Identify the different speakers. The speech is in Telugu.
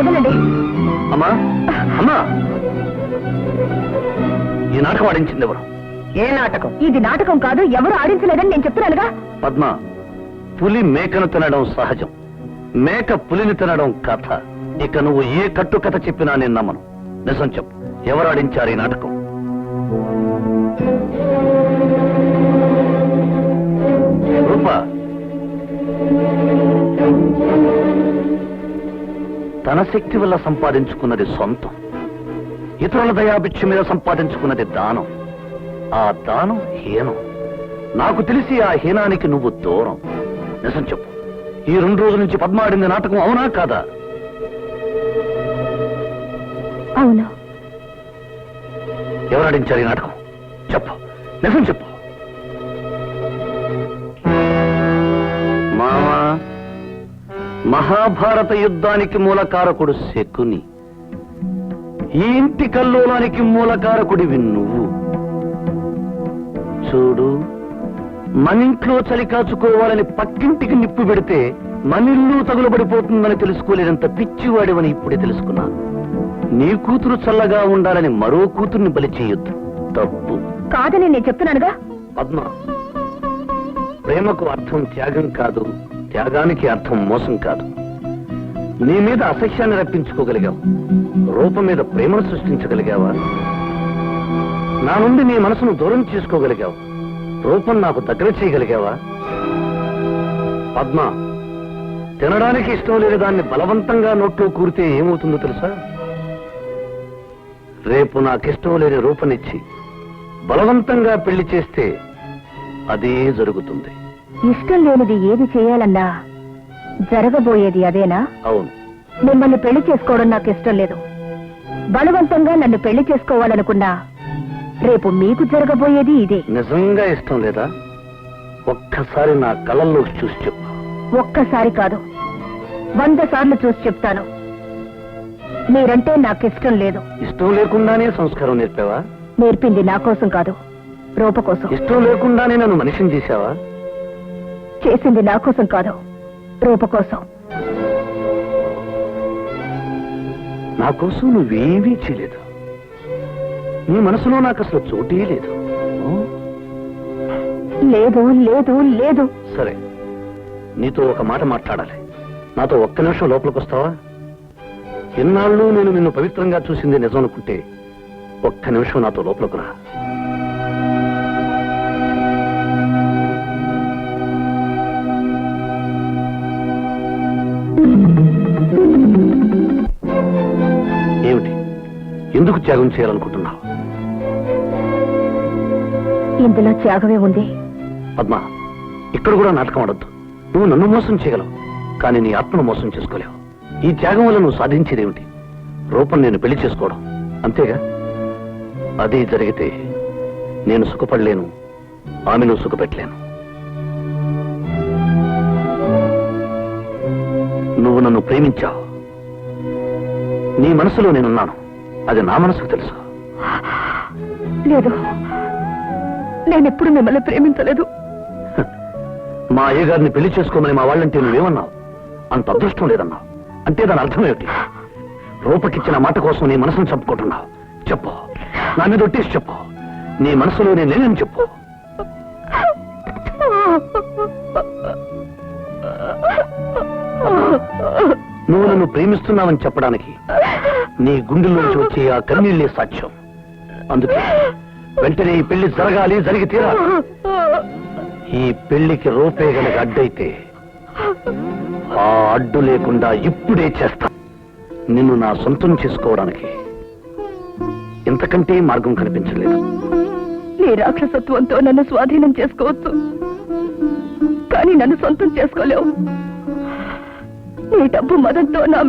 Speaker 1: వదలండి.
Speaker 2: అమ్మా అమ్మా, ఈ నాటకం ఆడించింది ఎవరు?
Speaker 1: ఏ నాటకం? ఇది నాటకం కాదు, ఎవరు ఆడించలేదని నేను చెప్తున్నానుగా.
Speaker 2: పద్మ, పులి మేకను తినడం సహజం, మేక పులిని తినడం కథ. ఇక నువ్వు ఏ కట్టు కథ చెప్పినా నేను నమ్మను. నిజం చెప్పు, ఎవరు ఆడించారు ఈ నాటకం? రూపా, తన శక్తి వల్ల సంపాదించుకున్నది సొంతం, ఇతరుల దయాభిక్ష మీద సంపాదించుకున్నది దానం. ఆ దానం హీనం. నాకు తెలిసి ఆ హీనానికి నువ్వు దూరం. నిజం చెప్పు, ఈ 2 రోజుల నుంచి పద్మ ఆడింది నాటకం అవునా కాదా?
Speaker 1: అవును.
Speaker 2: ఎవరు ఆడించారు ఈ నాటకం? చెప్పు, నిజం చెప్పు. మామా, మహాభారత యుద్ధానికి మూలకారకుడు శకుని, ఈ ఇంటి కల్లోలానికి మూలకారకుడివి నువ్వు. చూడు, మనింట్లో చలి కాచుకోవాలని పక్కింటికి నిప్పు పెడితే మనిల్లు తగులబడిపోతుందని తెలుసుకోలేనంత పిచ్చివాడివని ఇప్పుడే తెలుసుకున్నాను. నీ కూతురు చల్లగా ఉండాలని మరో కూతుర్ని బలి చేయొద్దు, తప్పు.
Speaker 1: కాదని నేను చెప్తున్నానుగా.
Speaker 2: పద్మ, ప్రేమకు అర్థం త్యాగం కాదు, త్యాగానికి అర్థం మోసం కాదు. నీ మీద అసహ్యాన్ని రప్పించుకోగలిగావు, రూపం మీద ప్రేమను సృష్టించగలిగావా? నా నుండి నీ మనసును దూరం చేసుకోగలిగావు, రూపం నాకు దగ్గర చేయగలిగావా? పద్మ, తినడానికి ఇష్టం లేని దాన్ని బలవంతంగా నోట్లో కూరితే ఏమవుతుందో తెలుసా? రేపు నాకిష్టం లేని రూపనిచ్చి బలవంతంగా పెళ్లి చేస్తే అదే జరుగుతుంది.
Speaker 1: ఇష్టం లేనిది ఏది చేయాలన్నా జరగబోయేది అదేనా?
Speaker 2: అవును.
Speaker 1: మిమ్మల్ని పెళ్లి చేసుకోవడం నాకు ఇష్టం లేదు. బలవంతంగా నన్ను పెళ్లి చేసుకోవాలనుకున్నా రేపు మీకు జరగబోయేది ఇదే.
Speaker 2: నిజంగా ఇష్టం లేదా? ఒక్కసారి నా కళ్ళల్లోకి చూసి చెప్పు.
Speaker 1: ఒక్కసారి కాదు, 100 సార్లు చూసి చెప్తాను. మీరంటే నాకు ఇష్టం లేదు.
Speaker 2: ఇష్టం లేకుండానే సంస్కారం నేర్పావా?
Speaker 1: నేర్పింది నా కోసం కాదు, రూప కోసం.
Speaker 2: ఇష్టం లేకుండానే నన్ను మనిషిని చేశావా?
Speaker 1: చేసింది నా కోసం కాదు, రూప కోసం.
Speaker 2: నా కోసం నువ్వేమీ చేయలేదు. నీ మనసులో నాకు అసలు చోటే లేదు.
Speaker 1: లేదు లేదు లేదు.
Speaker 2: సరే, నీతో ఒక మాట మాట్లాడాలి. నాతో ఒక్క నిమిషం లోపలికి వస్తావా? ఎన్నాళ్ళు నేను నిన్ను పవిత్రంగా చూసింది నిజం అనుకుంటే ఒక్క నిమిషం నాతో లోపలికి రా. ఏమిటి, ఎందుకు త్యాగం చేయాలనుకుంటున్నావు?
Speaker 1: ఇందులో త్యాగమే ఉంది.
Speaker 2: పద్మ, ఇక్కడ కూడా నాటకం ఆడొద్దు. నువ్వు నన్ను మోసం చేయగలవు, కానీ నీ ఆత్మను మోసం చేసుకోలేవు. ఈ త్యాగం వల్ల నువ్వు సాధించేదేమిటి? రూపం నేను పెళ్లి చేసుకోవడం, అంతేగా? అదే జరిగితే నేను సుఖపడలేను, ఆమెను సుఖపెట్టలేను. నువ్వు నన్ను ప్రేమించావు, నీ మనసులో నేనున్నాను, అది నా మనసుకు తెలుసు.
Speaker 1: లేదు, నేనెప్పుడు మిమ్మల్ని ప్రేమించలేదు.
Speaker 2: మా అయ్యగారిని పెళ్లి చేసుకోమని మా వాళ్ళంటే నువ్వేమన్నావు? అంత అదృష్టం లేదన్నావు. అంటే దాని అర్థం ఏమిటి? రూపకిచ్చిన మాట కోసం నీ మనసును చంపుకుంటున్నావు. చెప్పు, నా మీద ఒట్టేసి చెప్పు, నీ మనసులో నేను లేనని చెప్పు. నువ్వు నన్ను ప్రేమిస్తున్నావని చెప్పడానికి నీ గుండెల్లోంచి వచ్చే ఆ కన్నీళ్లే సాక్ష్యం. అందుకే వెంటనే ఈ పెళ్లి జరగాలి, జరిగి తీరాలి. ఈ పెళ్లికి రూపే గనక అడ్డైతే ఆ అడ్డు లేకుండా ఇప్పుడే చేస్తా. నిన్ను నా సొంతం చేసుకోవడానికి ఇంతకంటే మార్గం కనిపించలేదు.
Speaker 1: నీ రాక్షసత్వంతో నన్ను స్వాధీనం చేసుకోవచ్చు, కానీ నన్ను సొంతం చేసుకోలేవు. నీ డబ్బు మదంతో నా